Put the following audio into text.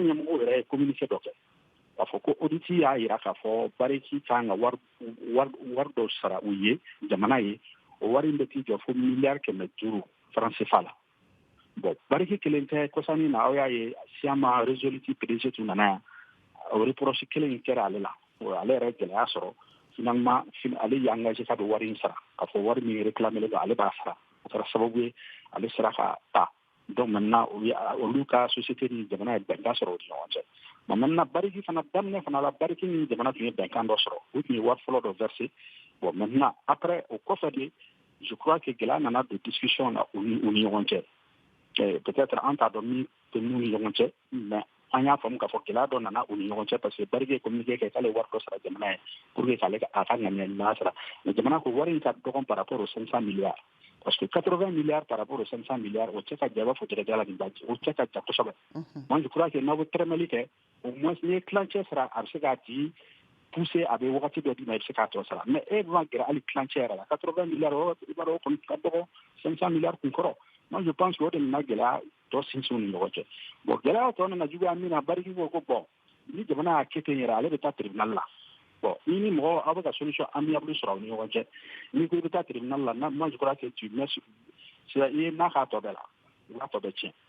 ɲɛmɔgɔw yɛrɛ ye communiqué dɔ kɛ k'a fɔ ko audit y'a yira k'a fɔ bariki kan ka wari dɔ sara u ye jamana ye o wari in bɛ t'i jɔ fo miliyari 500 francs CFA la bon bariki kelen tɛ kɔsani na aw y'a ye siyama résolute PDG tun nana yan o reproche kelen in kɛra ale la ale yɛrɛ gɛlɛya sɔrɔ finalement ale y'i engagé k'a bɛ wari in sara k'a fɔ wari min réclamé don ale b'a sara o kɛra sababu ye ale sera ka ta donc maintenant olu ka société ni jamana ye bɛnkan sɔrɔ o ni ɲɔgɔn cɛ bon maintenant bariki fana daminɛ fana la bariki ni jamana tun ye bɛnkan dɔ sɔrɔ o tun ye wari fɔlɔ dɔ versé bon maintenant après o kɔfɛ de je crois que gɛlɛya nana don discussion na u ni ɲɔgɔn cɛ peut-être an t'a dɔn min tɛ n'u ni ɲɔgɔn cɛ mais an y'a faamu k'a fɔ gɛlɛya dɔ nana u ni ɲɔgɔn cɛ parce que bariki ye communiqué kɛ k'ale wari dɔ sara jamana ye pour que k'ale a ka ŋaniya sara mais jamana ko wari in ka dɔgɔn par rapport aux 500 milliards parce que 80 milliards par rapport aux 500 milliards o cɛ ka jan i b'a fɔ jɛgɛja la nin baji o cɛ ka jan kosɛbɛ moi je crois que n'aw bɛ tɛrɛmɛli kɛ au moins n'i ye tilancɛ sara a bɛ se k'a tigi pousser a bɛ wagati dɔ d'i ma i bɛ se k'a tɔ sara mais e ma gɛrɛ hali tilancɛ yɛrɛ la 80 milliards i b'a dɔn o kɔni ka dɔgɔ 500 milliards kun kɔrɔ moi je pense que o de nana gɛlɛya tɔ sinsin u ni ɲɔgɔn cɛ bon gɛlɛya tɔ nana juguya min na bariki ko ko bon ni jamana y'a kɛ ten yɛrɛ ale bɛ taa tribunal la bon ni mɔgɔ aw bɛ ka solution amiable sɔrɔ aw ni ɲɔgɔn cɛ n'i ko i bɛ taa tribunal la moi je crois que tu mets i ye n'a k'a tɔ bɛɛ la i b'a tɔ bɛɛ tiɲɛ